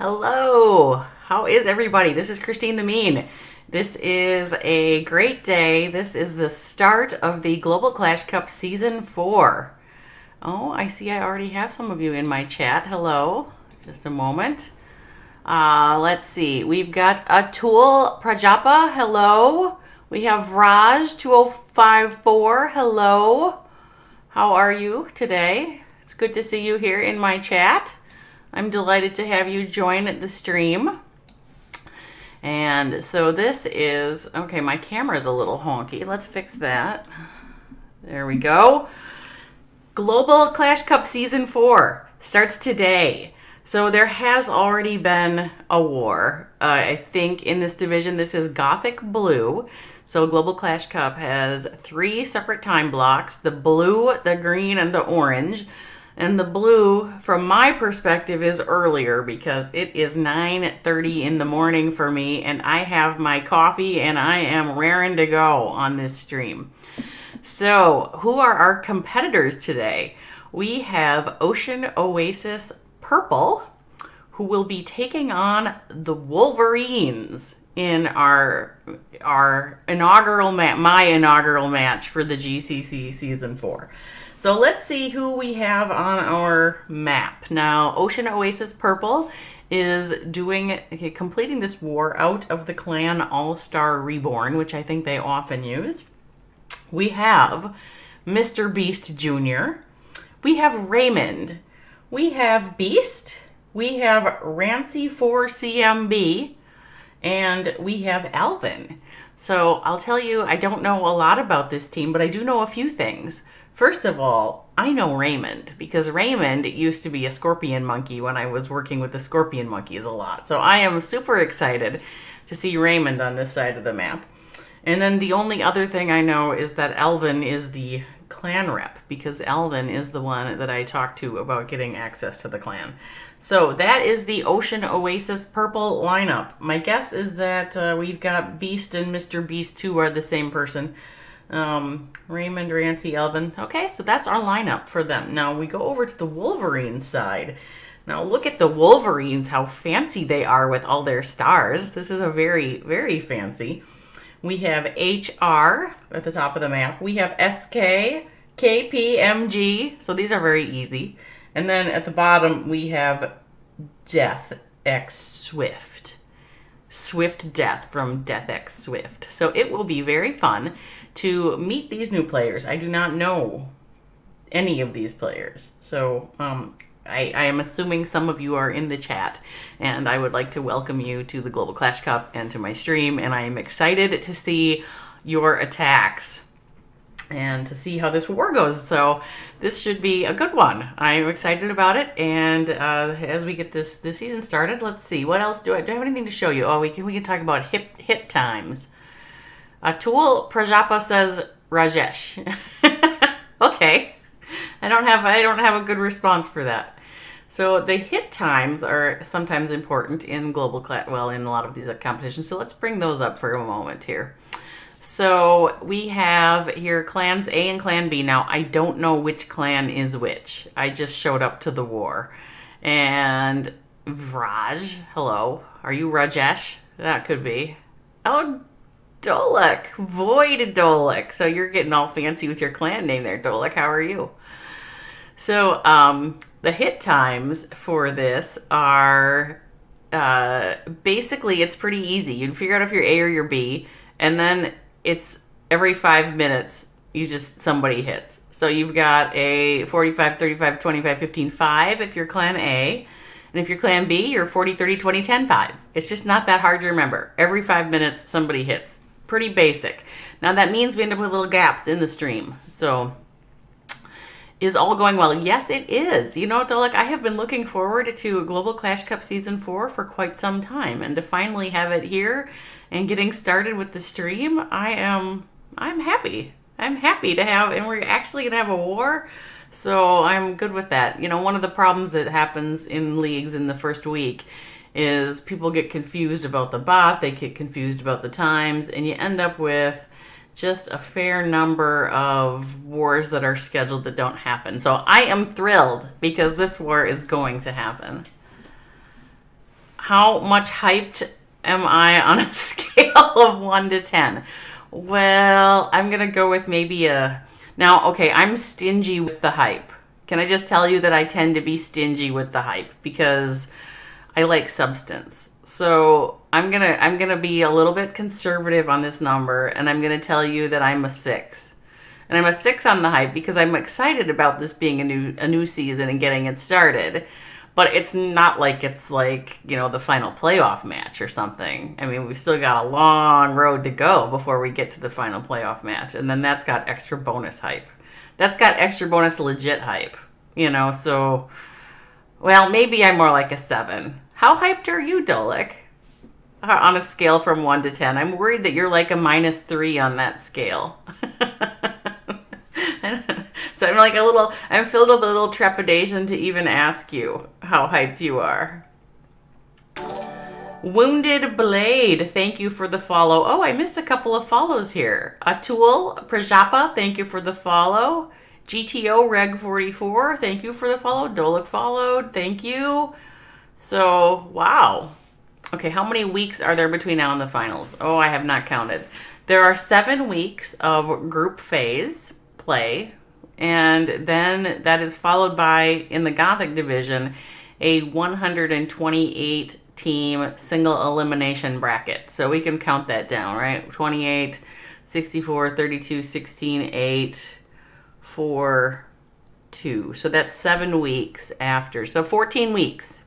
Hello, how is everybody? This is Christine the Mean. This is a great day. This is the start of the Global Clash Cup Season 4. Oh, I see I already have some of you in my chat. Hello, just a moment. Let's see. We've got Atul Prajapa. Hello. We have Raj 2054. Hello. How are you today? It's good to see you here in my chat. I'm delighted to have you join the stream. And so this is, okay, my camera's a little honky. Let's fix that. There we go. Global Clash Cup Season 4 starts today. So there has already been a war. I think in this division, this is Gothic Blue. So Global Clash Cup has 3 separate time blocks, the blue, the green, and the orange. And the blue, from my perspective, is earlier because it is 9:30 in the morning for me, and I have my coffee and I am raring to go on this stream. So, who are our competitors today? We have Ocean Oasis Purple, who will be taking on the Wolverines in our inaugural my inaugural match for the GCC Season 4. So let's see who we have on our map. Now, Ocean Oasis Purple is completing this war out of the clan All-Star Reborn, which I think they often use. We have Mr. Beast Jr. We have Raymond. We have Beast. We have Rancy4CMB. And we have Alvin. So I'll tell you, I don't know a lot about this team, but I do know a few things. First of all, I know Raymond because Raymond used to be a scorpion monkey when I was working with the scorpion monkeys a lot. So I am super excited to see Raymond on this side of the map. And then the only other thing I know is that Alvin is the clan rep because Alvin is the one that I talked to about getting access to the clan. So that is the Ocean Oasis Purple lineup. My guess is that we've got Beast and Mr. Beast 2 are the same person. Raymond, Rancy, Alvin. Okay, so that's our lineup for them. Now we go over to the Wolverines side. Now look at the Wolverines, how fancy they are with all their stars. This is a very, very fancy. We have HR at the top of the map. We have SK, KPMG. So these are very easy. And then at the bottom, we have Death X Swift. Swift Death from Death X Swift. So it will be very fun to meet these new players. I do not know any of these players. So I am assuming some of you are in the chat. And I would like to welcome you to the Global Clash Cup and to my stream. And I am excited to see your attacks and to see how this war goes. So this should be a good one. I'm excited about it. And as we get this season started, let's see. What else do I have anything to show you? Oh, we can talk about hit times. Atul Prajapa says Rajesh. Okay. I don't have a good response for that. So the hit times are sometimes important in global in a lot of these competitions. So let's bring those up for a moment here. So we have here clans A and clan B. Now, I don't know which clan is which. I just showed up to the war. And Raj, hello. Are you Rajesh? That could be. Oh, Dolek. Void Dolek. So you're getting all fancy with your clan name there, Dolek. How are you? So the hit times for this are basically it's pretty easy. You'd figure out if you're A or you're B. And then it's every 5 minutes, somebody hits. So you've got a 45, 35, 25, 15, 5 if you're clan A. And if you're clan B, you're 40, 30, 20, 10, 5. It's just not that hard to remember. Every 5 minutes, somebody hits. Pretty basic. Now that means we end up with little gaps in the stream. So is all going well? Yes, it is. You know, Dolek, I have been looking forward to Global Clash Cup Season 4 for quite some time. And to finally have it here and getting started with the stream, I'm happy. I'm happy to have, and we're actually going to have a war, so I'm good with that. You know, one of the problems that happens in leagues in the first week is people get confused about the bot, they get confused about the times, and you end up with just a fair number of wars that are scheduled that don't happen. So I am thrilled because this war is going to happen. how much hyped am I on a scale of 1 to 10? Well, I'm going to go with maybe now, okay, I'm stingy with the hype. Can I just tell you that I tend to be stingy with the hype because I like substance. So I'm gonna be a little bit conservative on this number, and I'm gonna tell you that I'm a 6. And I'm a 6 on the hype because I'm excited about this being a new season and getting it started. But it's not like it's like, the final playoff match or something. I mean, we've still got a long road to go before we get to the final playoff match. And then that's got extra bonus hype. That's got extra bonus legit hype, so, well, maybe I'm more like a 7. How hyped are you, Dolik? On a scale from 1 to 10. I'm worried that you're like a -3 on that scale. So I'm filled with a little trepidation to even ask you how hyped you are. Wounded Blade, thank you for the follow. Oh, I missed a couple of follows here. Atul Prajapa, thank you for the follow. GTO Reg 44, thank you for the follow. Dolik followed, thank you. So, wow. Okay, how many weeks are there between now and the finals? Oh, I have not counted. There are 7 weeks of group phase play, and then that is followed by, in the Gothic division, a 128 team single elimination bracket. So we can count that down, right? 28, 64, 32, 16, 8, 4, 2. So that's 7 weeks after. So 14 weeks.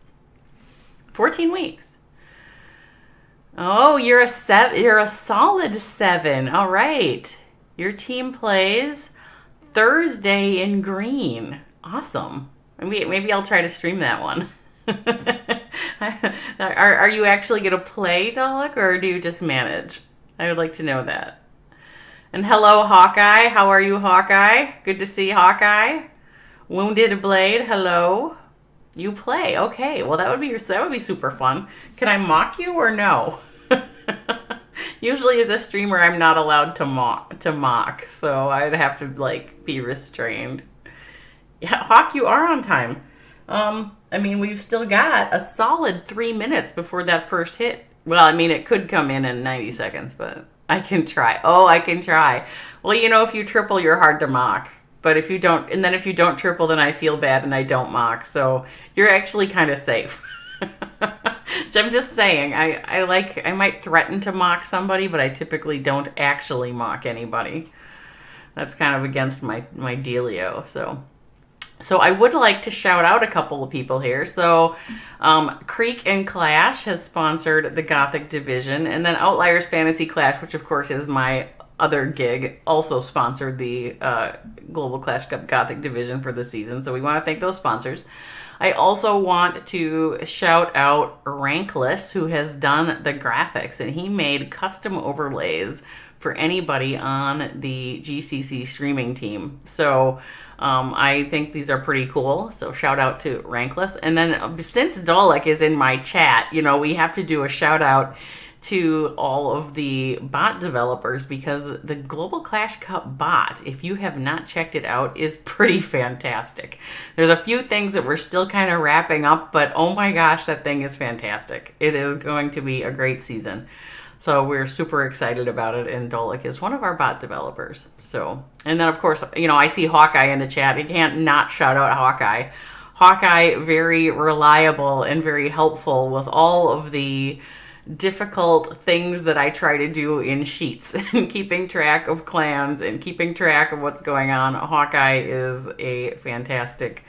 14 weeks. Oh, you're a solid 7. All right. Your team plays Thursday in green. Awesome. Maybe I'll try to stream that one. Are you actually going to play, Dolik, or do you just manage? I would like to know that. And hello, Hawkeye. How are you, Hawkeye? Good to see Hawkeye. Wounded Blade, hello. You play. Okay. Well, that would be super fun. Can I mock you or no? Usually as a streamer, I'm not allowed to mock, so I'd have to be restrained. Yeah, Hawk, you are on time. I mean, we've still got a solid 3 minutes before that first hit. Well, I mean, it could come in 90 seconds, but I can try. Oh, I can try. Well, if you triple, you're hard to mock. But if you don't, and then if you don't triple, then I feel bad and I don't mock. So you're actually kind of safe. I'm just saying, I might threaten to mock somebody, but I typically don't actually mock anybody. That's kind of against my dealio. So I would like to shout out a couple of people here. So Creek and Clash has sponsored the Gothic division, and then Outliers Fantasy Clash, which of course is my other gig, also sponsored the Global Clash Cup Gothic division for the season. So we want to thank those sponsors. I also want to shout out Rankless, who has done the graphics, and he made custom overlays for anybody on the GCC streaming team. So I think these are pretty cool. So shout out to Rankless. And then since Dolik is in my chat, we have to do a shout out to all of the bot developers, because the Global Clash Cup bot, if you have not checked it out, is pretty fantastic. There's a few things that we're still kind of wrapping up, but oh my gosh, that thing is fantastic. It is going to be a great season. So we're super excited about it, and Dolik is one of our bot developers. So, and then of course, I see Hawkeye in the chat. I can't not shout out Hawkeye. Hawkeye, very reliable and very helpful with all of the difficult things that I try to do in sheets and keeping track of clans and keeping track of what's going on. Hawkeye is a fantastic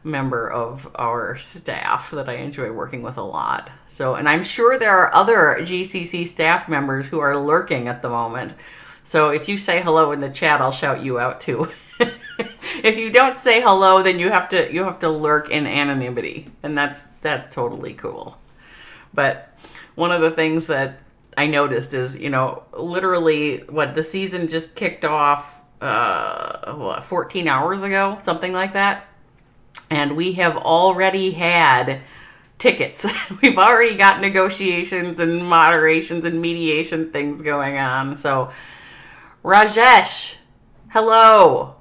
member of our staff that I enjoy working with a lot. So, and I'm sure there are other GCC staff members who are lurking at the moment. So if you say hello in the chat, I'll shout you out too. If you don't say hello, then you have to lurk in anonymity, and that's totally cool. But one of the things that I noticed is, literally the season just kicked off 14 hours ago, something like that. And we have already had tickets. We've already got negotiations and moderations and mediation things going on. So, Rajesh, hello.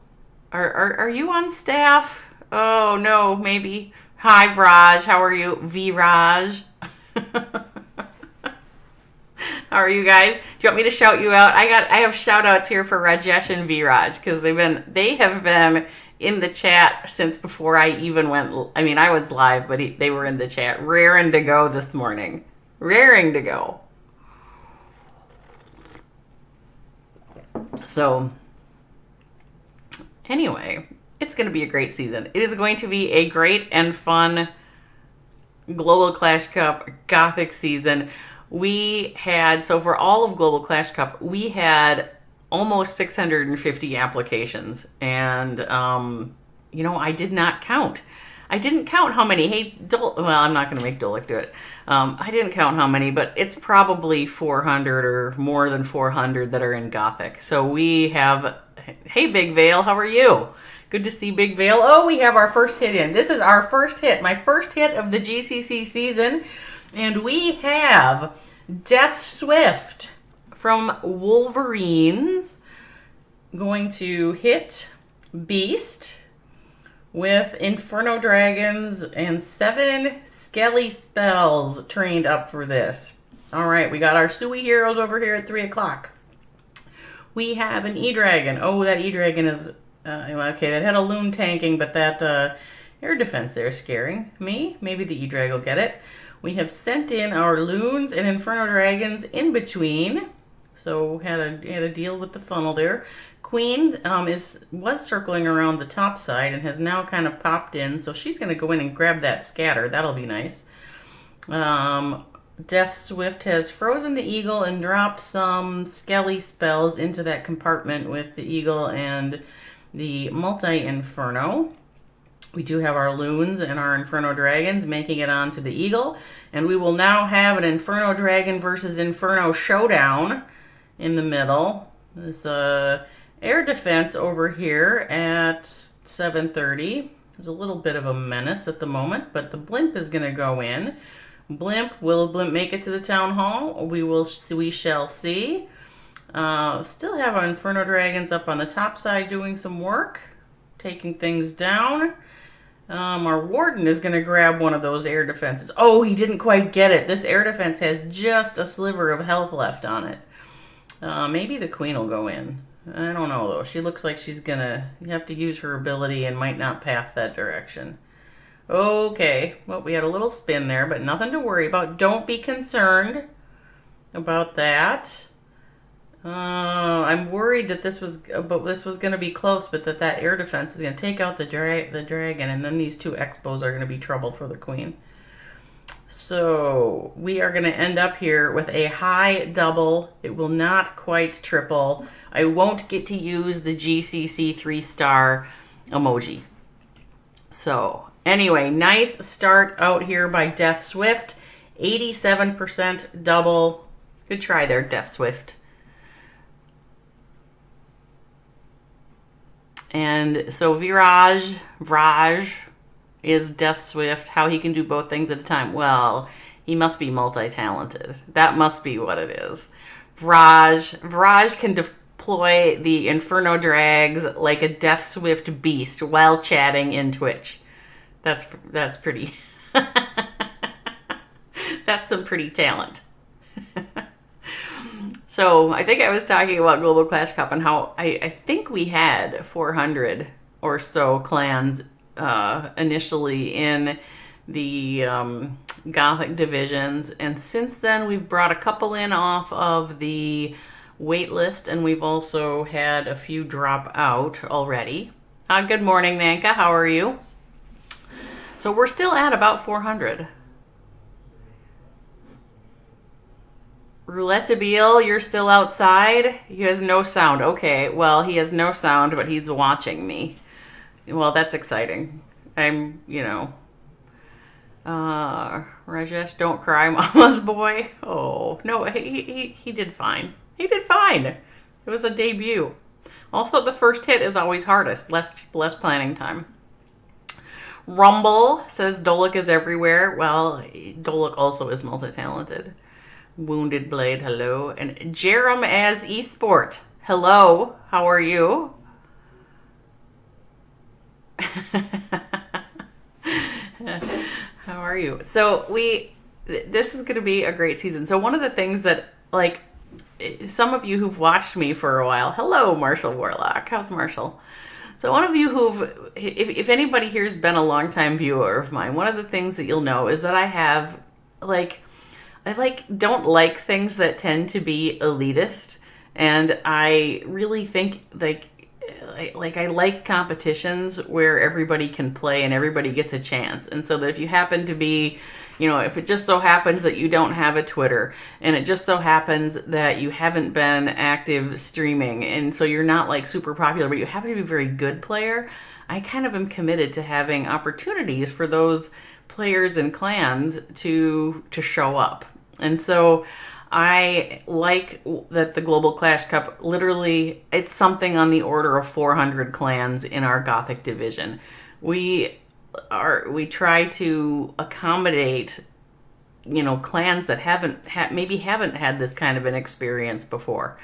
Are you on staff? Oh, no, maybe. Hi, Vraj. How are you? Viraj. How are you guys? Do you want me to shout you out? I have shout outs here for Rajesh and Viraj because they have been in the chat since before I even went. I mean, I was live, but they were in the chat, raring to go this morning, raring to go. So, anyway, it's going to be a great season. It is going to be a great and fun Global Clash Cup Gothic season. So for all of Global Clash Cup, we had almost 650 applications. And, I did not count. I didn't count how many. Hey, well, I'm not going to make Dolik do it. I didn't count how many, but it's probably 400 or more than 400 that are in Gothic. So we have, hey, Big Vale, how are you? Good to see Big Vale. Oh, we have our first hit in. This is our first hit, my first hit of the GCC season. And we have Death Swift from Wolverines going to hit Beast with Inferno Dragons and 7 Skelly spells trained up for this. All right, we got our Sui heroes over here at 3 o'clock. We have an E-Dragon. Oh, that E-Dragon is... okay, that had a loon tanking, but that air defense there is scaring me. Maybe the E-Drag will get it. We have sent in our loons and Inferno Dragons in between. So had a deal with the funnel there. Queen was circling around the top side and has now kind of popped in. So she's going to go in and grab that scatter. That'll be nice. Death Swift has frozen the eagle and dropped some Skelly spells into that compartment with the eagle and the multi-inferno. We do have our loons and our Inferno Dragons making it onto the eagle. And we will now have an Inferno Dragon versus Inferno showdown in the middle. This air defense over here at 7:30 is a little bit of a menace at the moment, but the blimp is going to go in. Will blimp make it to the town hall? We shall see. Still have our Inferno Dragons up on the top side doing some work, taking things down. Our warden is going to grab one of those air defenses. Oh, he didn't quite get it. This air defense has just a sliver of health left on it. Maybe the queen will go in. I don't know, though. She looks like she's going to have to use her ability and might not path that direction. Okay. Well, we had a little spin there, but nothing to worry about. Don't be concerned about that. I'm worried that this was going to be close, but that air defense is going to take out the dragon, and then these 2 expos are going to be trouble for the queen. So we are going to end up here with a high double. It will not quite triple. I won't get to use the GCC 3-star emoji. So anyway, nice start out here by Death Swift. 87% double. Good try there, Death Swift. And so Viraj is Death Swift. How he can do both things at a time? Well, he must be multi-talented. That must be what it is. Viraj can deploy the Inferno Drags like a Death Swift beast while chatting in Twitch. That's pretty... That's some pretty talent. So I think I was talking about Global Clash Cup and how I think we had 400 or so clans initially in the Gothic divisions. And since then, we've brought a couple in off of the wait list, and we've also had a few drop out already. Good morning, Nanka. How are you? So we're still at about 400. Roulettabile, you're still outside? He has no sound. Okay, well, he has no sound, but he's watching me. Well, that's exciting. Rajesh, don't cry, mama's boy. Oh, no, he did fine. He did fine. It was a debut. Also, the first hit is always hardest. Less planning time. Rumble says Dolik is everywhere. Well, Dolik also is multi-talented. Wounded Blade, hello. And Jerem as eSport. Hello, how are you? How are you? So this is going to be a great season. So one of the things that, like, some of you who've watched me for a while, hello, Marshall Warlock. How's Marshall? So one of you who've, if anybody here's been a longtime viewer of mine, one of the things that you'll know is that I have, don't like things that tend to be elitist. And I really think, I like competitions where everybody can play and everybody gets a chance. And so that if you happen to be, if it just so happens that you don't have a Twitter, and it just so happens that you haven't been active streaming, and so you're not like super popular, but you happen to be a very good player, I kind of am committed to having opportunities for those players and clans to show up. And so I like that the Global Clash Cup, literally, it's something on the order of 400 clans in our Gothic division. We try to accommodate, clans that maybe haven't had this kind of an experience before,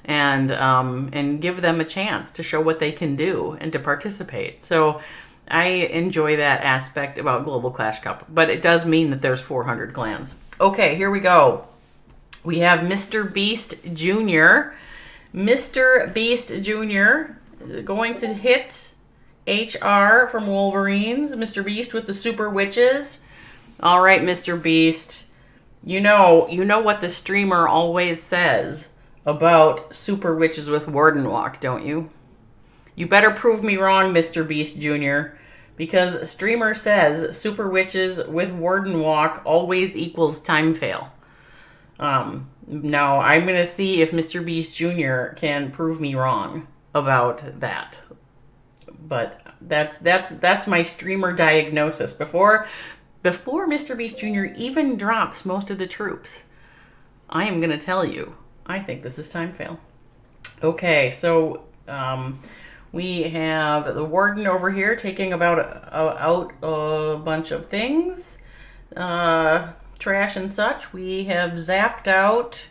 and give them a chance to show what they can do and to participate. So I enjoy that aspect about Global Clash Cup, but it does mean that there's 400 clans. Okay, here we go. We have Mr. Beast Jr. Mr. Beast Jr. going to hit HR from Wolverines. Mr. Beast with the Super Witches. All right, Mr. Beast. You know what the streamer always says about Super Witches with warden-walk, don't you? You better prove me wrong, Mr. Beast Jr., because streamer says Super Witches with warden-walk always equals time fail. Now, I'm going to see if Mr. Beast Jr. can prove me wrong about that. But that's my streamer diagnosis. Before Mr. Beast Jr. even drops most of the troops, I am going to tell you, I think this is time fail. Okay, so we have the warden over here taking out a bunch of things. Trash and such. We have zapped out,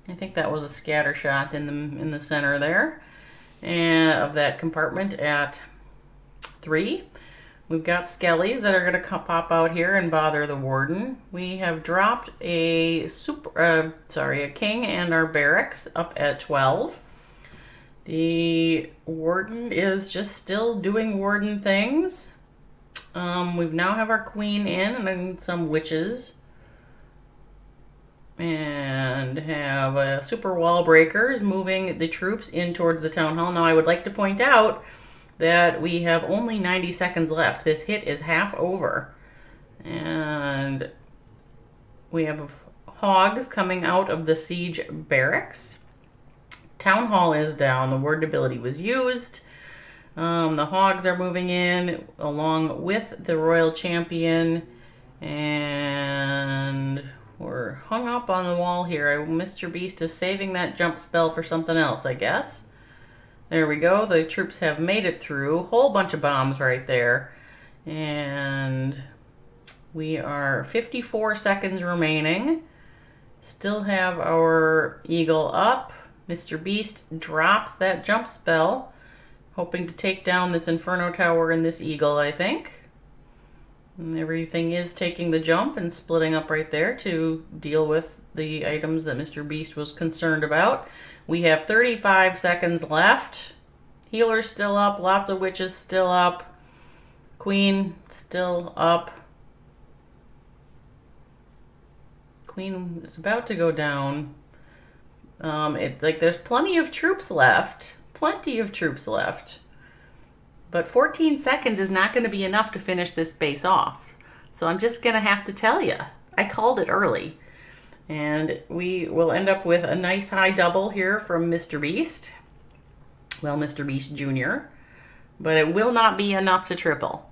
I think that was a scatter shot in the center there, and of that compartment at 3. We've got skellies that are going to pop out here and bother the warden. We have dropped a king and our barracks up at 12. The warden is just still doing warden things. We now have our queen in and some witches. And have super wall breakers moving the troops in towards the town hall. Now I would like to point out that we have only 90 seconds left. This hit is half over. And we have hogs coming out of the siege barracks. Town hall is down. The word ability was used. The hogs are moving in along with the royal champion. And we're hung up on the wall here. Mr. Beast is saving that jump spell for something else, I guess. There we go. The troops have made it through. Whole bunch of bombs right there. And we are 54 seconds remaining. Still have our eagle up. Mr. Beast drops that jump spell, hoping to take down this inferno tower and this eagle, I think. And everything is taking the jump and splitting up right there to deal with the items that Mr. Beast was concerned about. We have 35 seconds left. Healer's still up. Lots of witches still up. Queen still up. Queen is about to go down. There's plenty of troops left. Plenty of troops left. But 14 seconds is not going to be enough to finish this base off. So I'm just going to have to tell you. I called it early. And we will end up with a nice high double here from Mr. Beast. Well, Mr. Beast Jr. But it will not be enough to triple.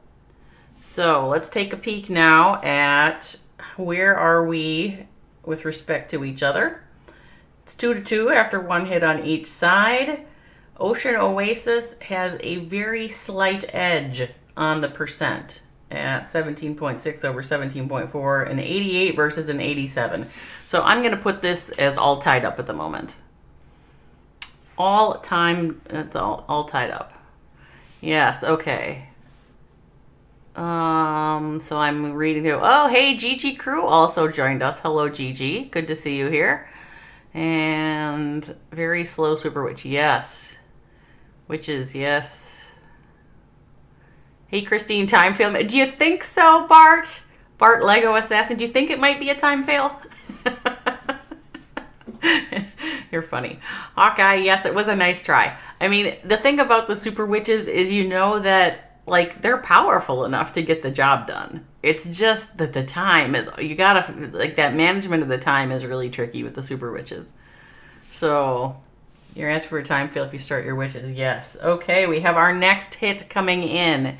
So let's take a peek now at where are we with respect to each other. It's 2-2 after one hit on each side. Ocean Oasis has a very slight edge on the percent at 17.6 over 17.4, an 88 versus an 87. So I'm going to put this as all tied up at the moment. It's all tied up. Yes, okay. So I'm reading through. Oh, hey, Gigi Crew also joined us. Hello, Gigi. Good to see you here. And very slow super witch. Yes. Witches, yes. Hey, Christine, time fail. Do you think so, Bart? Bart Lego Assassin, do you think it might be a time fail? You're funny. Hawkeye, yes, it was a nice try. I mean, the thing about the super witches is you know that, like, they're powerful enough to get the job done. It's just that the time, you gotta, like, that management of the time is really tricky with the super witches. So, you're asking for a time fail if you start your witches. Yes. Okay, we have our next hit coming in.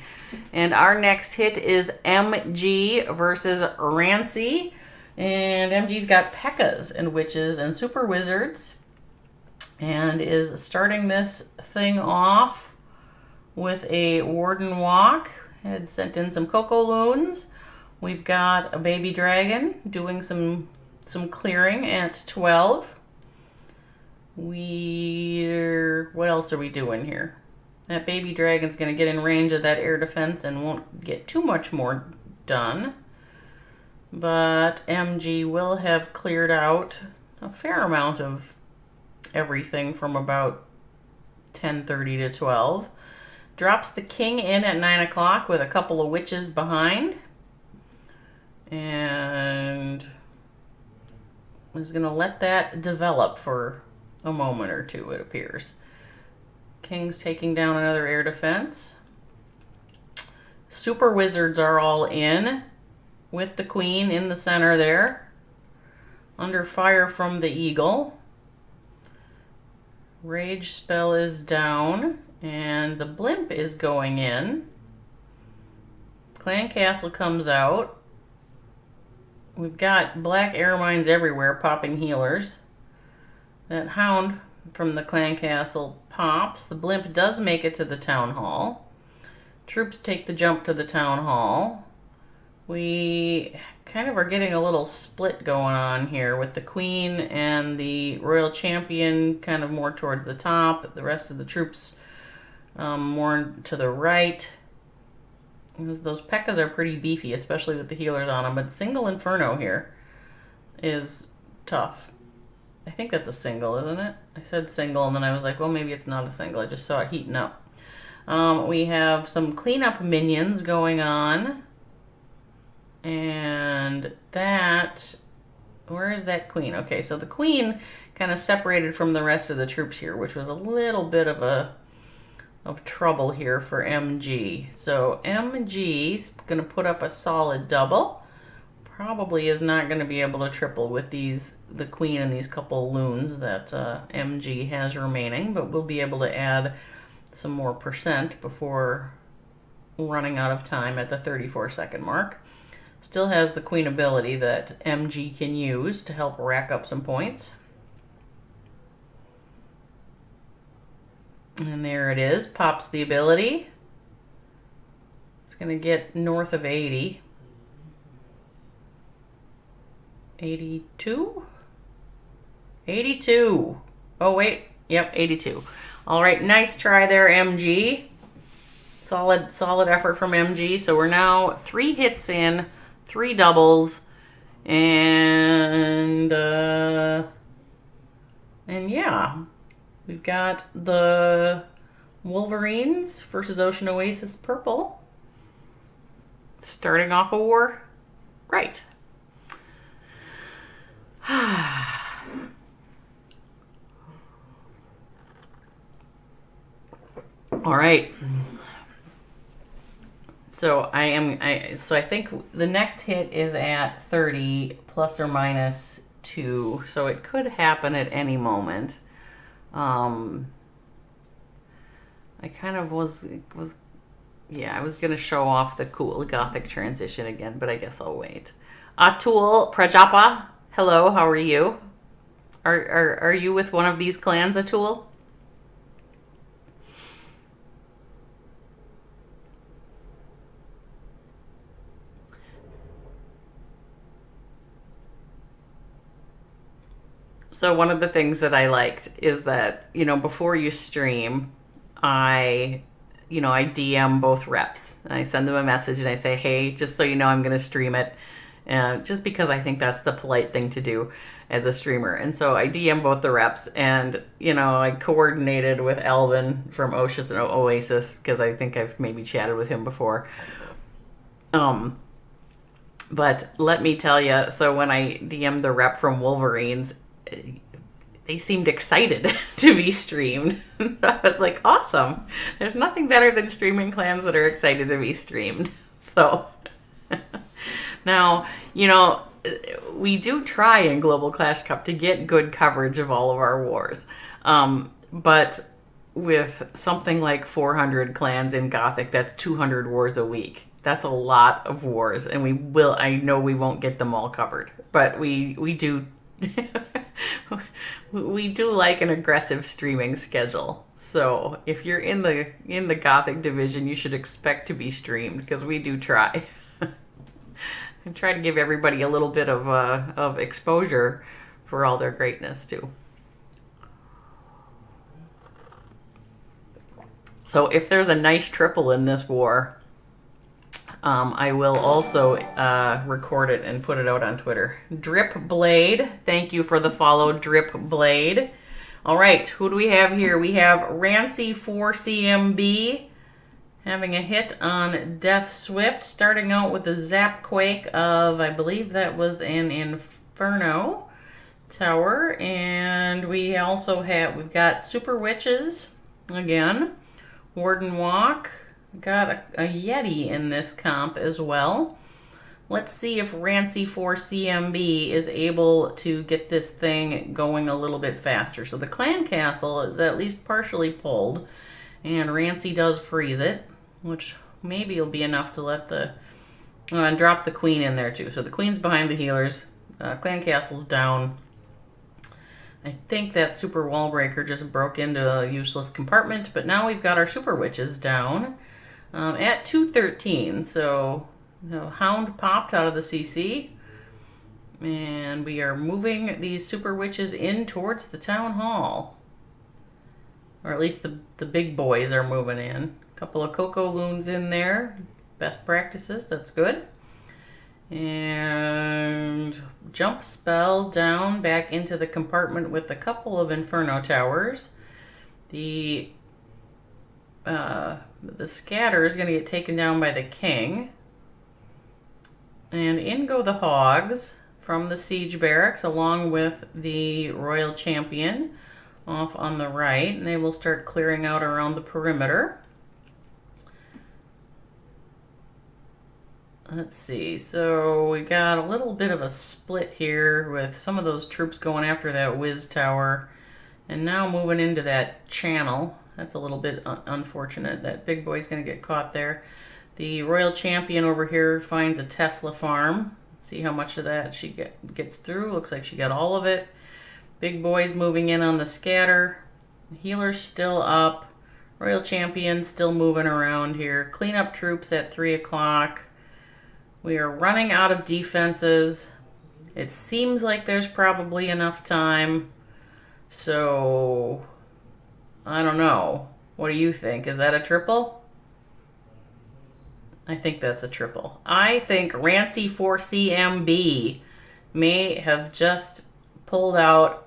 And our next hit is MG versus Rancy. And MG's got P.E.K.K.A.s and witches and super wizards. And is starting this thing off with a warden-walk. Had sent in some Coco Loons. We've got a baby dragon doing some clearing at 12. What else are we doing here? That baby dragon's going to get in range of that air defense and won't get too much more done. But MG will have cleared out a fair amount of everything from about 10:30 to 12. Drops the king in at 9 o'clock with a couple of witches behind. And is going to let that develop for a moment or two, it appears. King's taking down another air defense. Super wizards are all in with the queen in the center there. Under fire from the eagle. Rage spell is down and the blimp is going in. Clan Castle comes out. We've got black air mines everywhere popping healers. That hound from the Clan Castle pops. The blimp does make it to the town hall. Troops take the jump to the town hall. We kind of are getting a little split going on here with the queen and the royal champion kind of more towards the top. The rest of the troops more to the right. Those P.E.K.K.A.s are pretty beefy, especially with the healers on them. But single inferno here is tough. I think that's a single, isn't it? I said single, and then I was like, well, maybe it's not a single. I just saw it heating up. We have some cleanup minions going on. And that... Where is that queen? Okay, so the queen kind of separated from the rest of the troops here, which was a little bit of trouble here for MG. So MG's going to put up a solid double. Probably is not going to be able to triple with the queen and these couple loons that MG has remaining, but we'll be able to add some more percent before running out of time at the 34-second mark. Still has the queen ability that MG can use to help rack up some points. And there it is, pops the ability. It's going to get north of 80. 82? 82. Oh, wait. Yep, 82. All right, nice try there, MG. Solid effort from MG. So we're now 3 hits in, 3 doubles, and yeah, we've got the Wolverines versus Ocean Oasis Purple. Starting off a war right. All right. So I think the next hit is at 30 plus or minus 2, so it could happen at any moment. I kind of was I was gonna show off the cool gothic transition again, but I guess I'll wait. Atul Prajapa, hello, how are you? Are you with one of these clans, Atul? So one of the things that I liked is that, before you stream, I, I DM both reps. And I send them a message and I say, hey, just so you know, I'm going to stream it. Just because I think that's the polite thing to do as a streamer. And so I DM both the reps, and, I coordinated with Alvin from Ocean Oasis, because I think I've maybe chatted with him before. But let me tell you, so when I DM'd the rep from Wolverines, they seemed excited to be streamed. I was like, awesome. There's nothing better than streaming clans that are excited to be streamed. So now, we do try in Global Clash Cup to get good coverage of all of our wars. But with something like 400 clans in Gothic, that's 200 wars a week. That's a lot of wars, and I know we won't get them all covered, but we do we do like an aggressive streaming schedule. So if you're in the Gothic division, you should expect to be streamed, because we do try. And try to give everybody a little bit of exposure for all their greatness too. So if there's a nice triple in this war, I will also record it and put it out on Twitter. Drip Blade, thank you for the follow, Drip Blade. All right, who do we have here? We have Rancy 4CMB having a hit on Death Swift, starting out with a Zap Quake of, I believe that was an Inferno tower. And we've got Super Witches again, Warden-walk. Got a Yeti in this comp as well. Let's see if Rancy 4CMB is able to get this thing going a little bit faster. So the clan castle is at least partially pulled, and Rancy does freeze it, which maybe will be enough to let drop the queen in there too. So the queen's behind the healers. Clan castle's down. I think that super wall breaker just broke into a useless compartment, but now we've got our super witches down. At 213, so Hound popped out of the CC, and we are moving these super witches in towards the town hall, or at least the big boys are moving in. A couple of Coco Loons in there, best practices, that's good. And jump spell down back into the compartment with a couple of Inferno towers. The scatter is going to get taken down by the king. And in go the hogs from the siege barracks, along with the royal champion off on the right. And they will start clearing out around the perimeter. Let's see. So we got a little bit of a split here with some of those troops going after that whiz tower. And now moving into that channel. That's a little bit unfortunate. That big boy's going to get caught there. The royal champion over here finds a Tesla farm. Let's see how much of that she gets through. Looks like she got all of it. Big boy's moving in on the scatter. Healer's still up. Royal champion still moving around here. Cleanup troops at 3 o'clock. We are running out of defenses. It seems like there's probably enough time. So I don't know. What do you think? Is that a triple? I think that's a triple. I think Rancy 4CMB may have just pulled out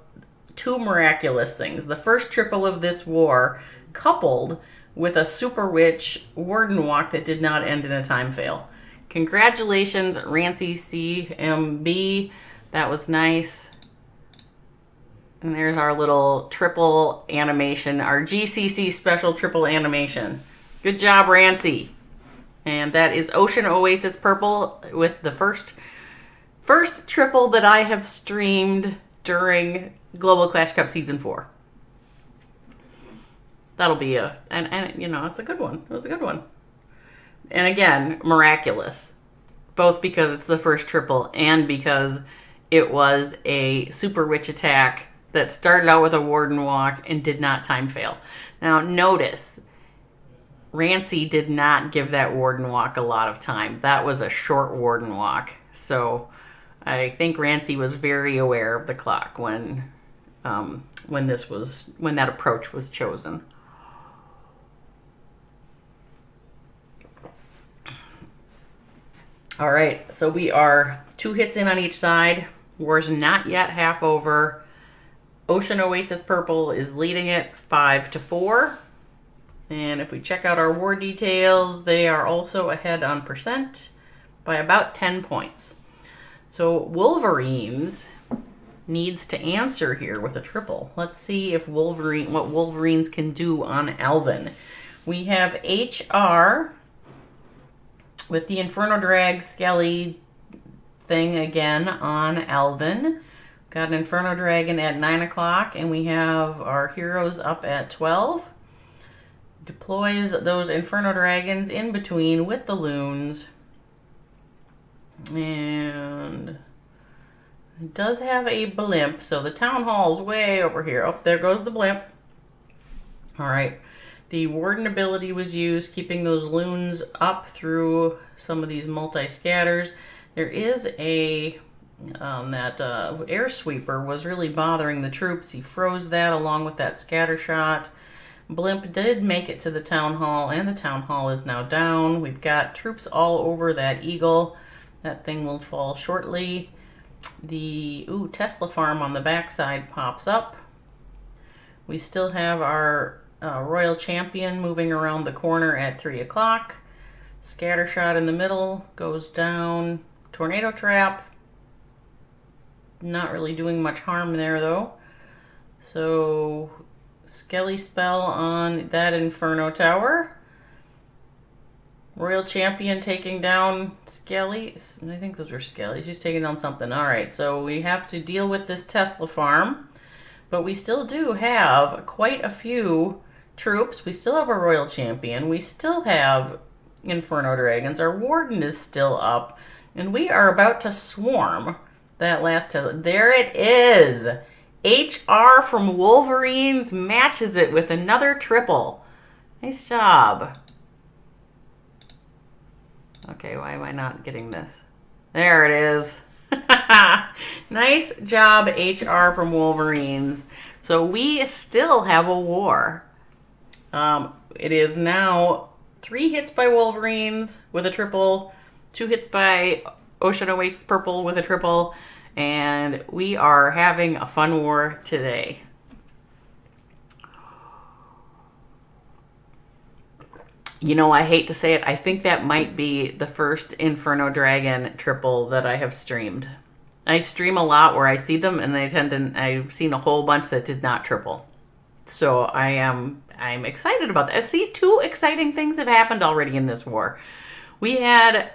two miraculous things. The first triple of this war, coupled with a Super Witch warden-walk that did not end in a time fail. Congratulations, Rancy CMB. That was nice. And there's our little triple animation, our GCC special triple animation. Good job, Rancy. And that is Ocean Oasis Purple with the first triple that I have streamed during Global Clash Cup Season 4. That'll be it's a good one. It was a good one. And again, miraculous. Both because it's the first triple and because it was a Super Witch attack that started out with a warden walk and did not time fail. Now notice, Rancy did not give that warden walk a lot of time. That was a short warden walk. So I think Rancy was very aware of the clock when that approach was chosen. All right, so we are 2 hits in on each side. War's not yet half over. Ocean Oasis Purple is leading it 5-4. And if we check out our war details, they are also ahead on percent by about 10 points. So Wolverines needs to answer here with a triple. Let's see if what Wolverines can do on Alvin. We have HR with the Inferno Drag Skelly thing again on Alvin. Got an Inferno Dragon at 9 o'clock, and we have our heroes up at 12. Deploys those Inferno Dragons in between with the loons. And it does have a blimp, so the town hall's way over here. Oh, there goes the blimp. All right. The warden ability was used, keeping those loons up through some of these multi-scatters. There is a that air sweeper was really bothering the troops. He froze that along with that scatter shot. Blimp did make it to the town hall, and the town hall is now down. We've got troops all over that eagle. That thing will fall shortly. The Tesla farm on the backside pops up. We still have our Royal Champion moving around the corner at 3 o'clock. Scatter shot in the middle goes down. Tornado trap. Not really doing much harm there though. So Skelly spell on that Inferno Tower. Royal Champion taking down Skelly. I think those are Skellies. She's taking down something. All right, so we have to deal with this Tesla farm. But we still do have quite a few troops. We still have a Royal Champion. We still have Inferno Dragons. Our Warden is still up. And we are about to swarm that last Tesla. There it is. HR from Wolverines matches it with another triple. Nice job. Okay, why am I not getting this? There it is. Nice job, HR from Wolverines. So we still have a war. It is now 3 hits by Wolverines with a triple, 2 hits by Ocean Oasis Purple with a triple, and we are having a fun war today. You know, I hate to say it, I think that might be the first Inferno Dragon triple that I have streamed. I stream a lot where I see them, and I've seen a whole bunch that did not triple. So I'm excited about that. I see 2 exciting things have happened already in this war. We had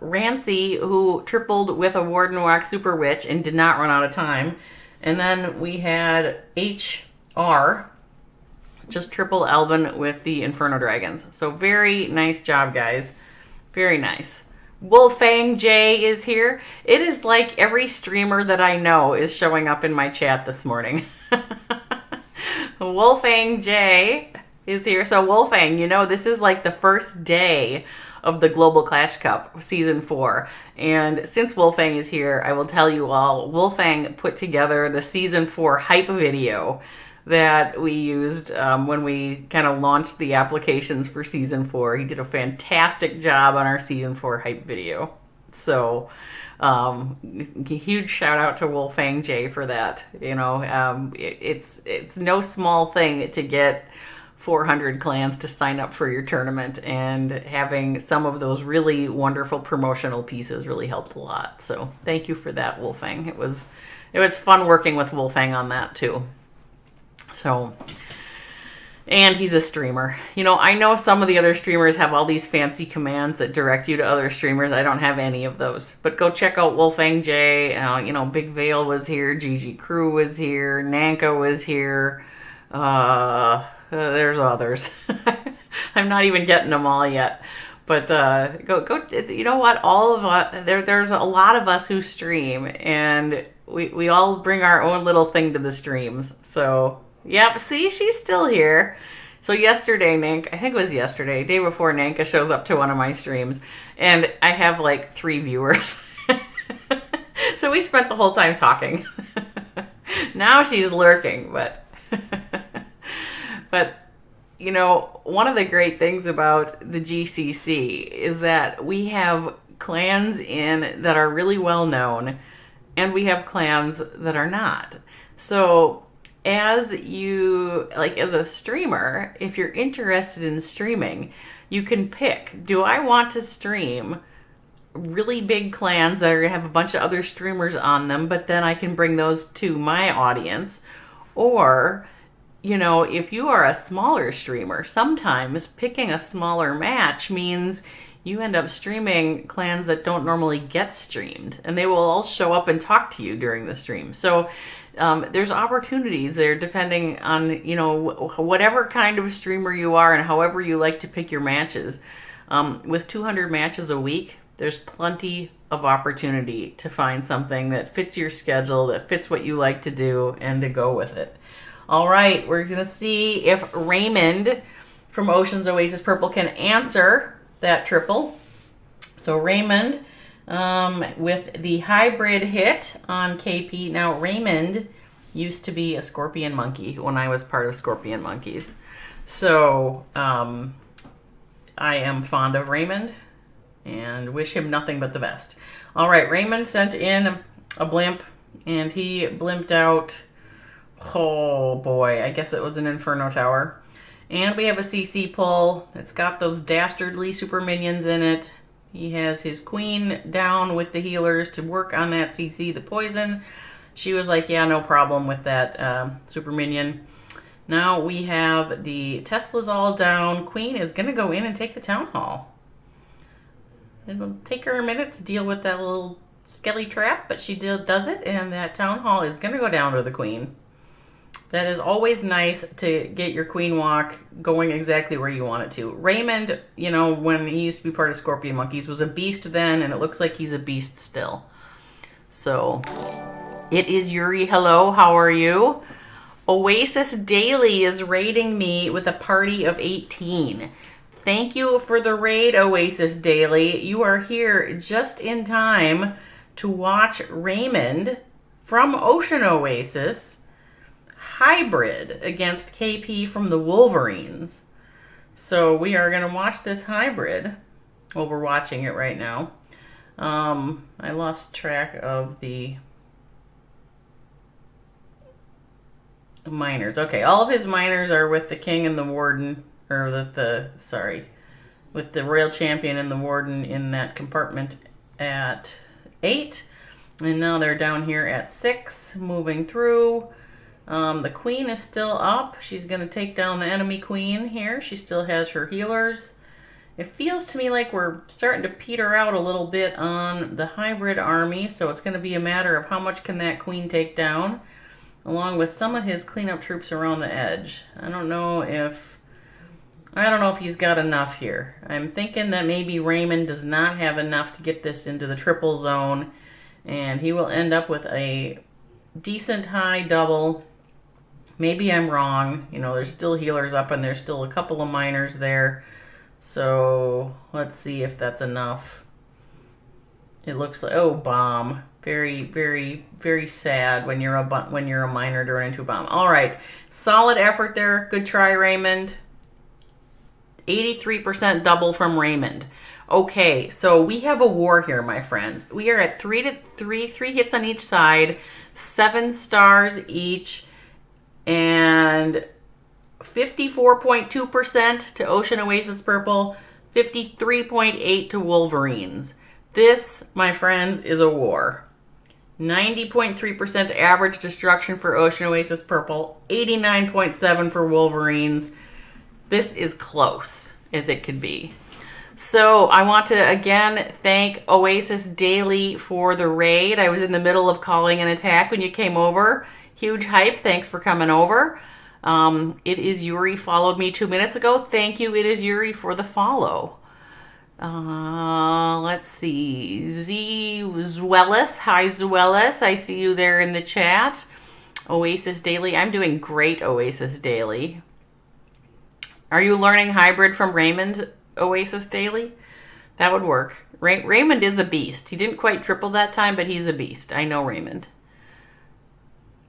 Rancy, who tripled with a warden-walk super witch and did not run out of time. And then we had HR, just triple Alvin with the Inferno Dragons. So very nice job, guys. Very nice. Wolfang J is here. It is like every streamer that I know is showing up in my chat this morning. Wolfang J is here. So Wolfang, you know, this is like the first day of the Global Clash Cup Season 4. And since Wolfang is here, I will tell you all, Wolfang put together the Season 4 hype video that we used when we kind of launched the applications for Season 4. He did a fantastic job on our Season 4 hype video. So, huge shout out to Wolfang J for that. You know, it's no small thing to get 400 clans to sign up for your tournament, and having some of those really wonderful promotional pieces really helped a lot. So thank you for that, Wolfang. It was fun working with Wolfang on that too. So, and he's a streamer. You know, I know some of the other streamers have all these fancy commands that direct you to other streamers. I don't have any of those. But go check out Wolfang J. You know, Big Vale was here. GG Crew was here. Nanka was here. There's others. I'm not even getting them all yet. But go. You know what? All of us. There's a lot of us who stream, and we all bring our own little thing to the streams. So. Yep, see, she's still here. So yesterday, I think it was yesterday, day before, Nanka shows up to one of my streams, and I have like 3 viewers. So we spent the whole time talking. Now she's lurking, but you know, one of the great things about the GCC is that we have clans in that are really well known, and we have clans that are not. So as a streamer, if you're interested in streaming, you can pick, do I want to stream really big clans that are going to have a bunch of other streamers on them, but then I can bring those to my audience? Or, if you are a smaller streamer, sometimes picking a smaller match means you end up streaming clans that don't normally get streamed, and they will all show up and talk to you during the stream. So there's opportunities there depending on, whatever kind of streamer you are and however you like to pick your matches. With 200 matches a week, there's plenty of opportunity to find something that fits your schedule, that fits what you like to do, and to go with it. All right, we're going to see if Raymond from Ocean Oasis Purple can answer that triple. So Raymond with the hybrid hit on KP. Now Raymond used to be a scorpion monkey when I was part of Scorpion Monkeys. So I am fond of Raymond and wish him nothing but the best. All right, Raymond sent in a blimp, and he blimped out, oh boy, I guess it was an Inferno Tower. And we have a CC pull. It's got those dastardly super minions in it. He has his queen down with the healers to work on that CC, the poison. She was like, yeah, no problem with that super minion. Now we have the Teslas all down. Queen is going to go in and take the town hall. It'll take her a minute to deal with that little skelly trap, but she does it, and that town hall is going to go down to the queen. That is always nice to get your queen walk going exactly where you want it to. Raymond, when he used to be part of Scorpion Monkeys, was a beast then, and it looks like he's a beast still. So, it is Yuri. Hello, how are you? Oasis Daily is raiding me with a party of 18. Thank you for the raid, Oasis Daily. You are here just in time to watch Raymond from Ocean Oasis hybrid against KP from the Wolverines. So we are going to watch this hybrid. Well, we're watching it right now. I lost track of the miners. Okay, all of his miners are with the king and the warden, or with the royal champion and the warden in that compartment at 8. And now they're down here at 6, moving through. The queen is still up. She's going to take down the enemy queen here. She still has her healers. It feels to me like we're starting to peter out a little bit on the hybrid army, so it's going to be a matter of how much can that queen take down, along with some of his cleanup troops around the edge. I don't know if he's got enough here. I'm thinking that maybe Raymond does not have enough to get this into the triple zone, and he will end up with a decent high double. Maybe I'm wrong. There's still healers up, and there's still a couple of miners there. So let's see if that's enough. It looks like, oh, bomb. Very, very, very sad when you're a miner to run into a bomb. All right, solid effort there. Good try, Raymond. 83% double from Raymond. Okay, so we have a war here, my friends. We are at 3 hits on each side, 7 stars each, and 54.2% to Ocean Oasis Purple, 53.8% to Wolverines. This, my friends, is a war. 90.3% average destruction for Ocean Oasis Purple, 89.7% for Wolverines. This is close as it could be. So I want to again thank Oasis Daily for the raid. I was in the middle of calling an attack when you came over. Huge hype. Thanks for coming over. It is Yuri followed me 2 minutes ago. Thank you. It is Yuri for the follow. Let's see. Zuelis. Hi, Zuelis. I see you there in the chat. Oasis Daily. I'm doing great, Oasis Daily. Are you learning hybrid from Raymond, Oasis Daily? That would work. Raymond is a beast. He didn't quite triple that time, but he's a beast. I know Raymond.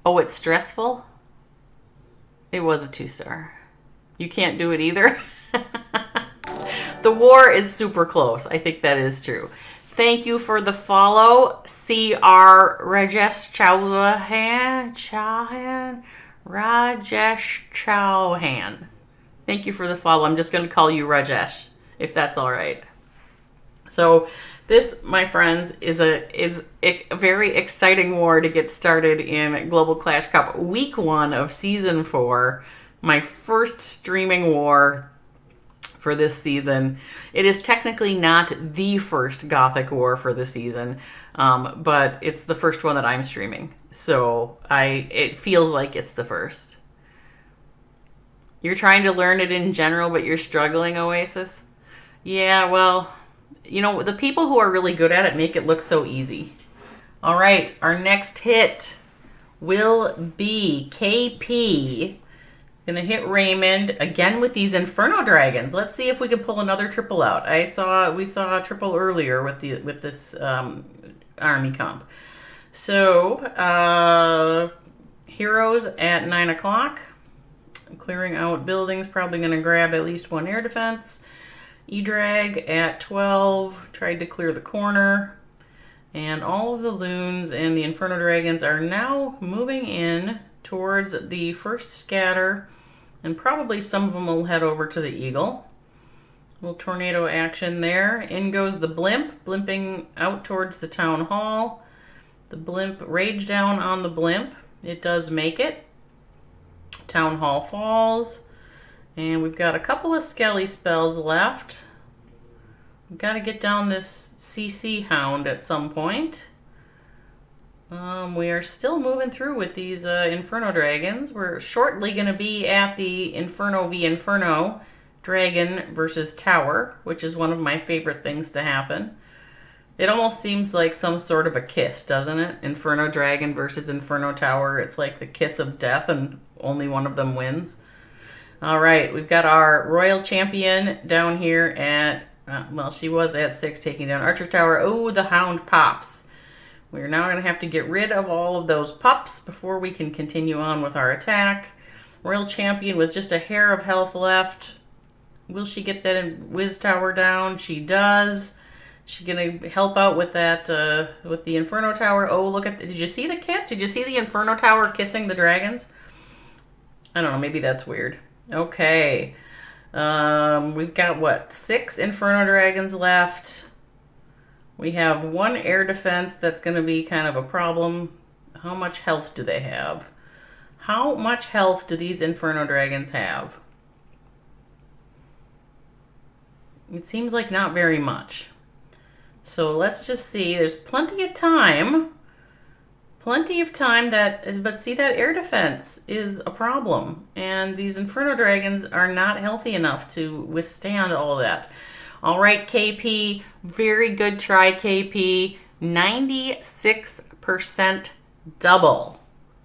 Oh, it's stressful? It was a 2-star. You can't do it either? The war is super close. I think that is true. Thank you for the follow, CR Rajesh Chauhan. Thank you for the follow. I'm just going to call you Rajesh, if that's all right. So this, my friends, is a very exciting war to get started in Global Clash Cup. Week 1 of Season 4, my first streaming war for this season. It is technically not the first Gothic war for the season, but it's the first one that I'm streaming. So it feels like it's the first. You're trying to learn it in general, but you're struggling, Oasis? Yeah, well, you know, the people who are really good at it make it look so easy. All right, our next hit will be KP. Gonna hit Raymond again with these Inferno Dragons. Let's see if we can pull another triple out. We saw a triple earlier with this army comp. So heroes at 9 o'clock. Clearing out buildings, probably gonna grab at least 1 air defense. E-Drag at 12, tried to clear the corner. And all of the loons and the Inferno Dragons are now moving in towards the first scatter, and probably some of them will head over to the Eagle. Little tornado action there. In goes the blimp, blimping out towards the town hall. The blimp, rage down on the blimp. It does make it. Town hall falls. And we've got a couple of skelly spells left. We've got to get down this CC hound at some point. We are still moving through with these Inferno Dragons. We're shortly going to be at the Inferno v Inferno Dragon versus Tower, which is one of my favorite things to happen. It almost seems like some sort of a kiss, doesn't it? Inferno Dragon versus Inferno Tower. It's like the kiss of death and only one of them wins. All right, we've got our Royal Champion down here at, well, she was at 6 taking down Archer Tower. Oh, the Hound pops. We're now going to have to get rid of all of those pups before we can continue on with our attack. Royal Champion with just a hair of health left. Will she get that Wiz Tower down? She does. She's going to help out with that, with the Inferno Tower. Oh, look at, did you see the kiss? Did you see the Inferno Tower kissing the dragons? I don't know, maybe that's weird. Okay. We've got, what, 6 Inferno Dragons left. We have 1 air defense that's going to be kind of a problem. How much health do they have? How much health do these Inferno Dragons have? It seems like not very much. So let's just see. There's plenty of time. Plenty of time but see, that air defense is a problem. And these Inferno Dragons are not healthy enough to withstand all that. All right, KP, very good try, KP. 96% double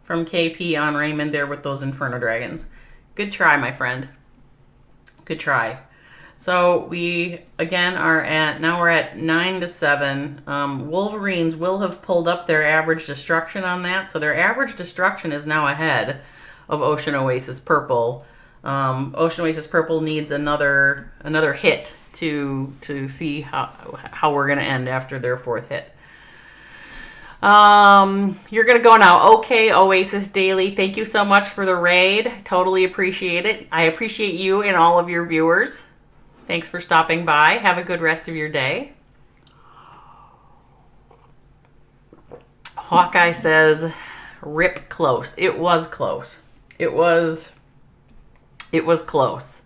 from KP on Raymond there with those Inferno Dragons. Good try, my friend. Good try. So we, again, we're at 9-7. Wolverines will have pulled up their average destruction on that. So their average destruction is now ahead of Ocean Oasis Purple. Ocean Oasis Purple needs another hit to see how we're going to end after their 4th hit. You're going to go now. Okay, Oasis Daily, thank you so much for the raid. Totally appreciate it. I appreciate you and all of your viewers. Thanks for stopping by. Have a good rest of your day. Hawkeye says, rip close. It was close. It was close.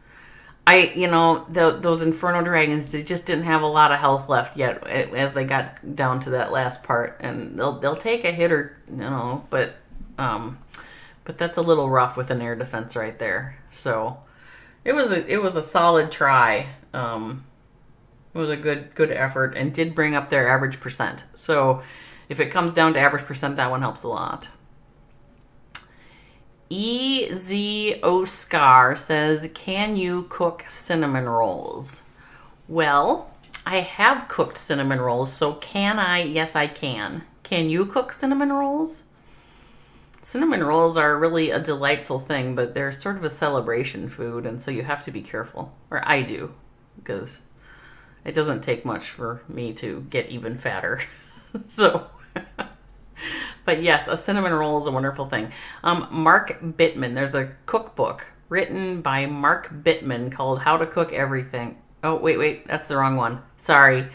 Those Inferno Dragons, they just didn't have a lot of health left yet as they got down to that last part, and they'll take a hit or but that's a little rough with an air defense right there. So it was a solid try. It was a good effort and did bring up their average percent. So if it comes down to average percent, that one helps a lot. EZ Oscar says, can you cook cinnamon rolls? Well, I have cooked cinnamon rolls, so can I? Yes, I can. Can you cook cinnamon rolls? Cinnamon rolls are really a delightful thing, but they're sort of a celebration food, and so you have to be careful. Or I do, because It doesn't take much for me to get even fatter. So, but yes, a cinnamon roll is a wonderful thing. Mark Bittman, there's a cookbook written by Mark Bittman called How to Cook Everything. Oh, wait, that's the wrong one. Sorry.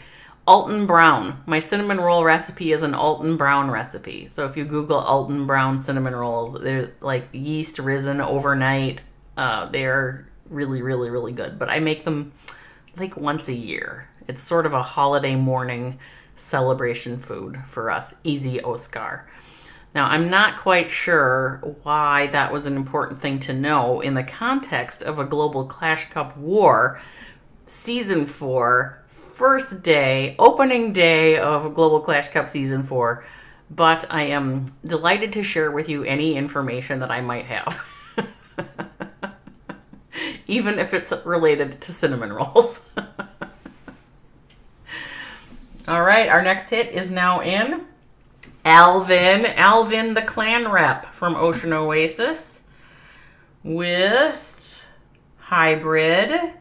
Alton Brown. My cinnamon roll recipe is an Alton Brown recipe. So if you Google Alton Brown cinnamon rolls, they're like yeast risen overnight. They're really, really, really good. But I make them like once a year. It's sort of a holiday morning celebration food for us. Easy Oscar. Now, I'm not quite sure why that was an important thing to know in the context of a global Clash Cup war, Season 4, first day, opening day of Global Clash Cup Season 4, but I am delighted to share with you any information that I might have, even if it's related to cinnamon rolls. All right, our next hit is now in. Alvin the clan rep from Ocean Oasis with hybrid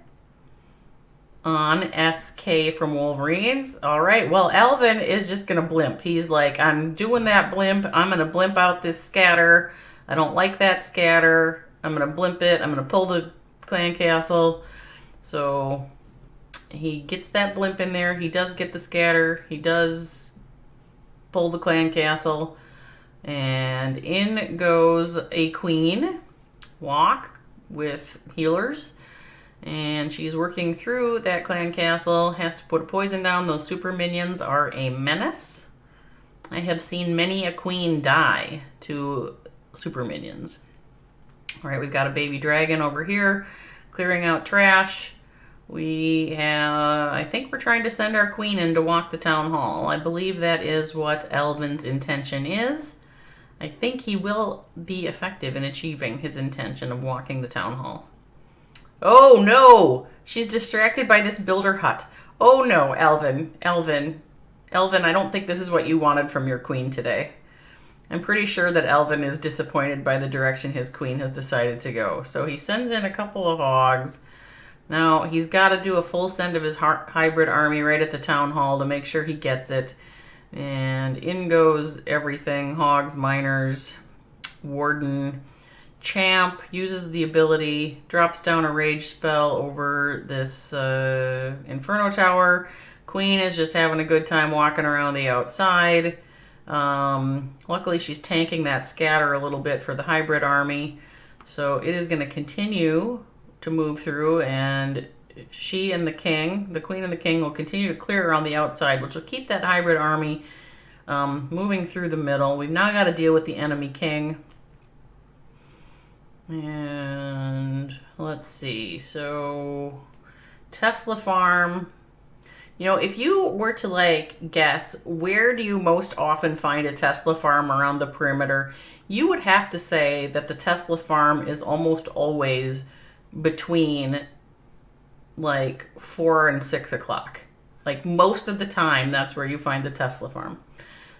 on SK from Wolverines. All right, well, Alvin is just going to blimp. He's like, I'm doing that blimp. I'm going to blimp out this scatter. I don't like that scatter. I'm going to blimp it. I'm going to pull the clan castle. So he gets that blimp in there. He does get the scatter. He does pull the clan castle. And in goes a queen walk with healers. And she's working through that clan castle. Has to put a poison down. Those super minions are a menace. I have seen many a queen die to super minions. All right, we've got a baby dragon over here clearing out trash. We have, I think we're trying to send our queen in to walk the town hall. I believe that is what Alvin's intention is. I think he will be effective in achieving his intention of walking the town hall. Oh no! She's distracted by this builder hut. Oh no, Alvin, I don't think this is what you wanted from your queen today. I'm pretty sure that Alvin is disappointed by the direction his queen has decided to go. So he sends in a couple of hogs. Now, he's got to do a full send of his hybrid army right at the town hall to make sure he gets it. And in goes everything. Hogs, miners, warden. Champ uses the ability, drops down a rage spell over this inferno tower. Queen is just having a good time walking around the outside. Luckily, she's tanking that scatter a little bit for the hybrid army. So it is going to continue to move through, and she and the king, the queen and the king, will continue to clear around the outside, which will keep that hybrid army moving through the middle. We've now got to deal with the enemy king. And let's see. So Tesla farm. You know, if you were to like guess where do you most often find a Tesla farm around the perimeter, you would have to say that the Tesla farm is almost always between like 4 and 6 o'clock. Like most of the time, that's where you find the Tesla farm.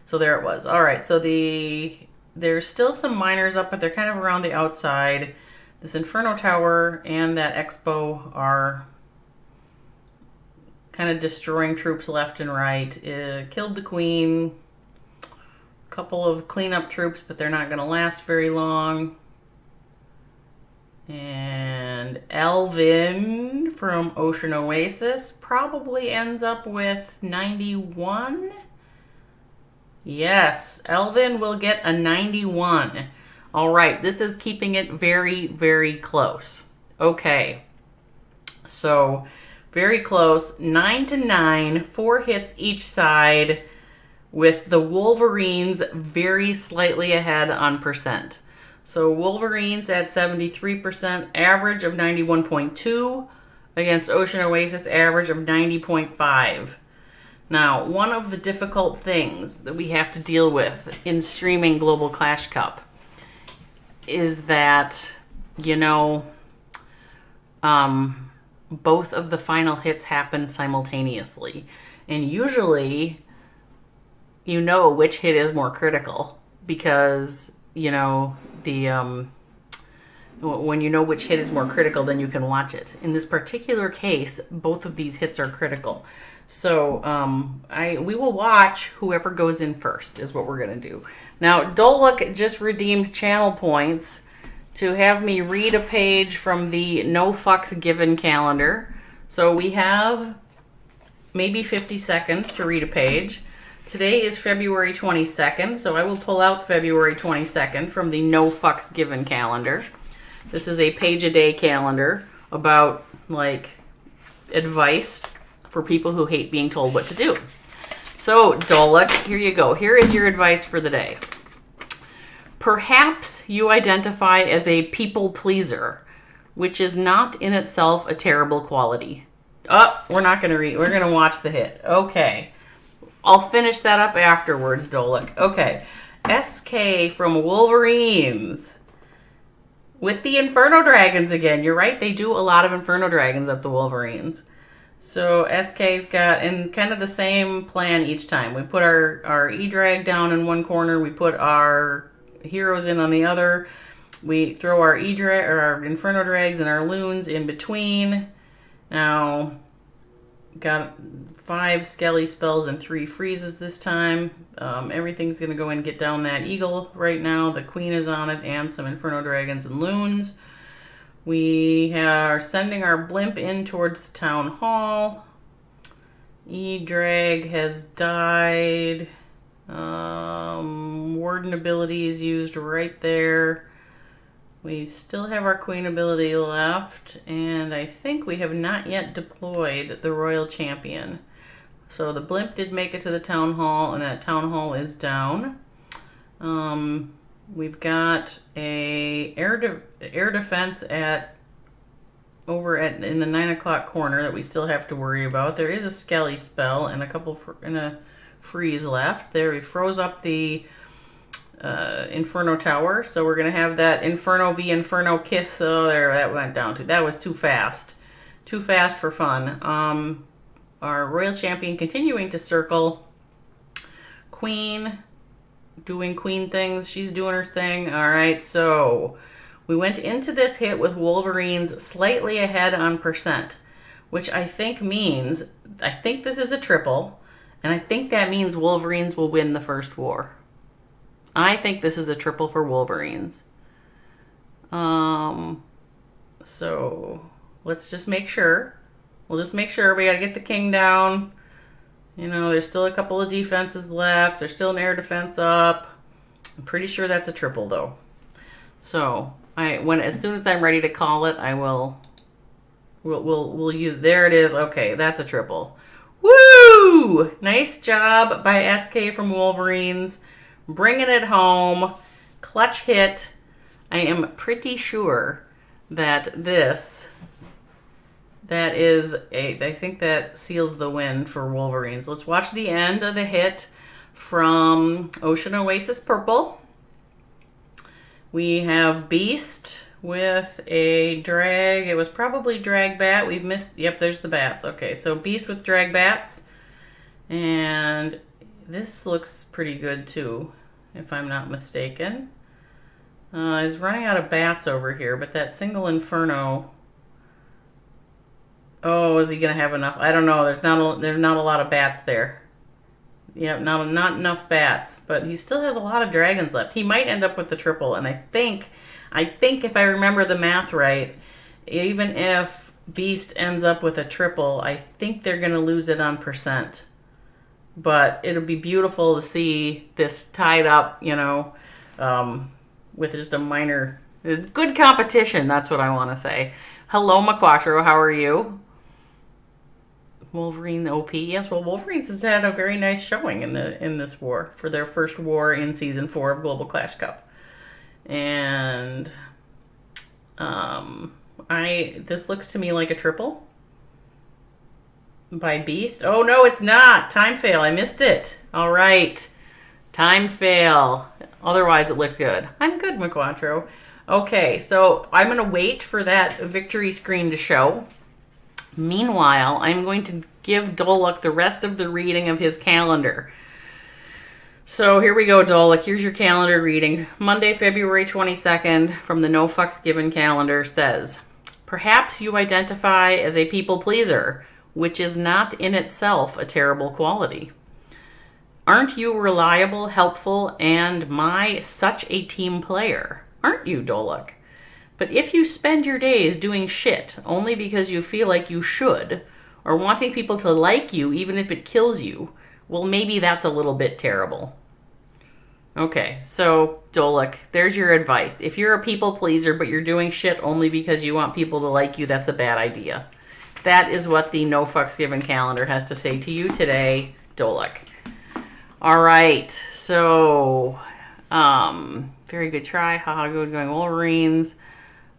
So there it was. All right, so there's still some miners up, but they're kind of around the outside. This Inferno Tower and that Expo are kind of destroying troops left and right. Killed the queen. A couple of cleanup troops, but they're not going to last very long. And Alvin from Ocean Oasis probably ends up with 91. Yes, Alvin will get a 91. All right, this is keeping it very, very close. Okay, so very close, 9-9, 4 hits each side, with the Wolverines very slightly ahead on percent. So Wolverines at 73%, average of 91.2, against Ocean Oasis average of 90.5. Now, one of the difficult things that we have to deal with in streaming Global Clash Cup is that, you know, both of the final hits happen simultaneously. And usually, you know which hit is more critical because, you know, When you know which hit is more critical, then you can watch it. In this particular case, both of these hits are critical. So we will watch whoever goes in first is what we're going to do. Now, Doluk just redeemed channel points to have me read a page from the No Fucks Given calendar. So we have maybe 50 seconds to read a page. Today is February 22nd, so I will pull out February 22nd from the No Fucks Given calendar. This is a page-a-day calendar about, like, advice for people who hate being told what to do. So, Doluk, here you go. Here is your advice for the day. Perhaps you identify as a people pleaser, which is not in itself a terrible quality. Oh, we're not going to read. We're going to watch the hit. Okay. I'll finish that up afterwards, Doluk. Okay. SK from Wolverines. With the Inferno Dragons again. You're right, they do a lot of Inferno Dragons at the Wolverines. So SK's got, and kind of the same plan each time. We put our E-Drag down in one corner. We put our heroes in on the other. We throw our E-Drag, or our Inferno Drags and our Loons in between. Now, got 5 Skelly spells and 3 freezes this time. Everything's going to go and get down that eagle right now. The queen is on it, and some Inferno Dragons and Loons. We are sending our blimp in towards the town hall. E-Drag has died. Warden ability is used right there. We still have our queen ability left, and I think we have not yet deployed the royal champion. So the blimp did make it to the town hall, and that town hall is down. We've got a air defense over in the 9 o'clock corner that we still have to worry about. There is a Skelly spell and a freeze left. There, we froze up the Inferno Tower, so we're gonna have that Inferno v Inferno kiss. Oh, there, that went down to. That was too fast for fun. Our royal champion continuing to circle. Queen doing queen things. She's doing her thing. All right, so we went into this hit with Wolverines slightly ahead on percent, which I think means, I think this is a triple, and I think that means Wolverines will win the first war. I think this is a triple for Wolverines. So let's just make sure. We'll just make sure. We got to get the king down. You know, there's still a couple of defenses left. There's still an air defense up. I'm pretty sure that's a triple, though. So as soon as I'm ready to call it, we'll use. There it is. Okay, that's a triple. Woo! Nice job by SK from Wolverines. Bringing it home. Clutch hit. I am pretty sure that I think that seals the win for Wolverines. Let's watch the end of the hit from Ocean Oasis Purple. We have Beast with a drag. It was probably drag bat. We've missed. Yep, there's the bats. Okay, so Beast with drag bats. And this looks pretty good too, if I'm not mistaken. He's running out of bats over here, but that single Inferno. Oh, is he going to have enough? I don't know. There's not a lot of bats there. Yeah, not enough bats, but he still has a lot of dragons left. He might end up with the triple, and I think if I remember the math right, even if Beast ends up with a triple, I think they're going to lose it on percent. But it'll be beautiful to see this tied up, with just a minor, good competition. That's what I want to say. Hello, Maquatro. How are you? Wolverine OP. Yes, well, Wolverines has had a very nice showing in this war for their first war in Season 4 of Global Clash Cup. And this looks to me like a triple by Beast. Oh, no, it's not. Time fail. I missed it. All right. Time fail. Otherwise, it looks good. I'm good, Maquatro. Okay, so I'm going to wait for that victory screen to show. Meanwhile, I'm going to give Doluk the rest of the reading of his calendar. So here we go, Dolik. Here's your calendar reading. Monday, February 22nd, from the No Fucks Given calendar says, perhaps you identify as a people pleaser, which is not in itself a terrible quality. Aren't you reliable, helpful, and such a team player? Aren't you, Dolik? But if you spend your days doing shit only because you feel like you should, or wanting people to like you even if it kills you, well, maybe that's a little bit terrible. Okay, so Dolik, there's your advice. If you're a people pleaser but you're doing shit only because you want people to like you, that's a bad idea. That is what the No Fucks Given calendar has to say to you today, Dolik. All right, so very good try. Haha, good going, Wolverines.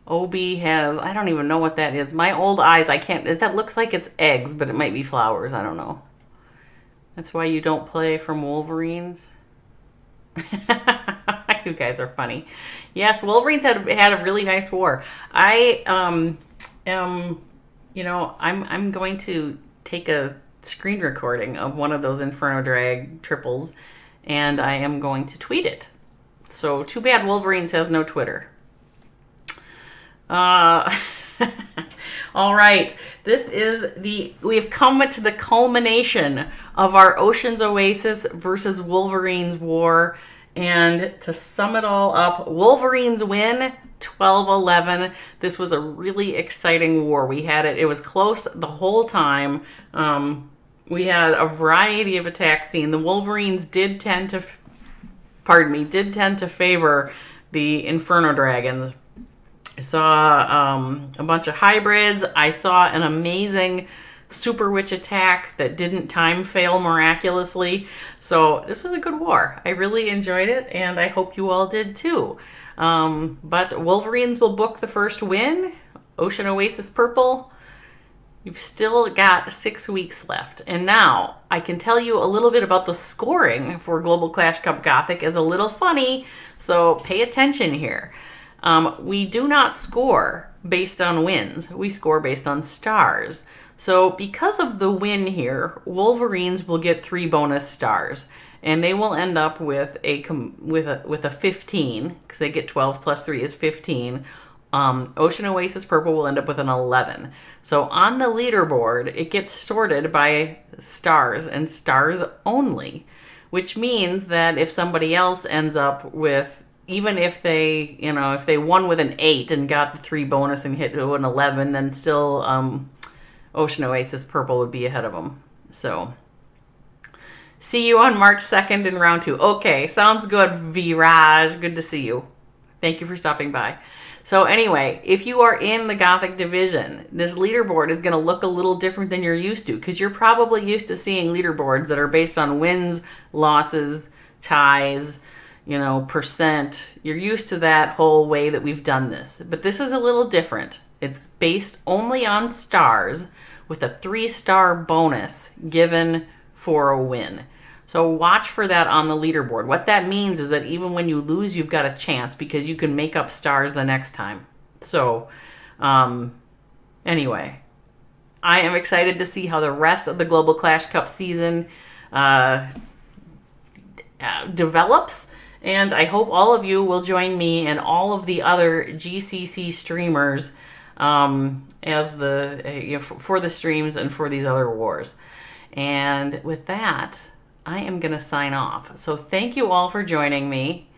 Obi has, I don't even know what that is. My old eyes, I can't, that looks like it's eggs, but it might be flowers. I don't know. That's why you don't play from Wolverines. You guys are funny. Yes, Wolverines had a really nice war. I am, I'm going to take a screen recording of one of those Inferno Drag triples, and I am going to tweet it. So too bad Wolverines has no Twitter. All right, we've come to the culmination of our Ocean Oasis versus Wolverines war, and to sum it all up, Wolverines win 12-11. This was a really exciting war. It was close the whole time. We had a variety of attack scene. The Wolverines did tend to favor the Inferno Dragons. I saw a bunch of hybrids. I saw an amazing Super Witch attack that didn't time fail miraculously. So this was a good war. I really enjoyed it, and I hope you all did too. But Wolverines will book the first win. Ocean Oasis Purple. You've still got 6 weeks left. And now I can tell you a little bit about the scoring for Global Clash Cup Gothic is a little funny, so pay attention here. We do not score based on wins. We score based on stars. So because of the win here, Wolverines will get 3 bonus stars, and they will end up with a 15 because they get 12 plus 3 is 15. Ocean Oasis Purple will end up with an 11. So on the leaderboard, it gets sorted by stars and stars only, which means that if somebody else ends up with, even if they won with an 8 and got the 3 bonus and hit to an 11, then still Ocean Oasis Purple would be ahead of them. So see you on March 2nd in round 2. Okay, sounds good, Viraj. Good to see you. Thank you for stopping by. So anyway, if you are in the Gothic division, this leaderboard is going to look a little different than you're used to, because you're probably used to seeing leaderboards that are based on wins, losses, ties, percent. You're used to that whole way that we've done this. But this is a little different. It's based only on stars with a 3-star bonus given for a win. So watch for that on the leaderboard. What that means is that even when you lose, you've got a chance because you can make up stars the next time. So anyway, I am excited to see how the rest of the Global Clash Cup season develops. And I hope all of you will join me and all of the other GCC streamers as for the streams and for these other wars. And with that, I am going to sign off. So thank you all for joining me.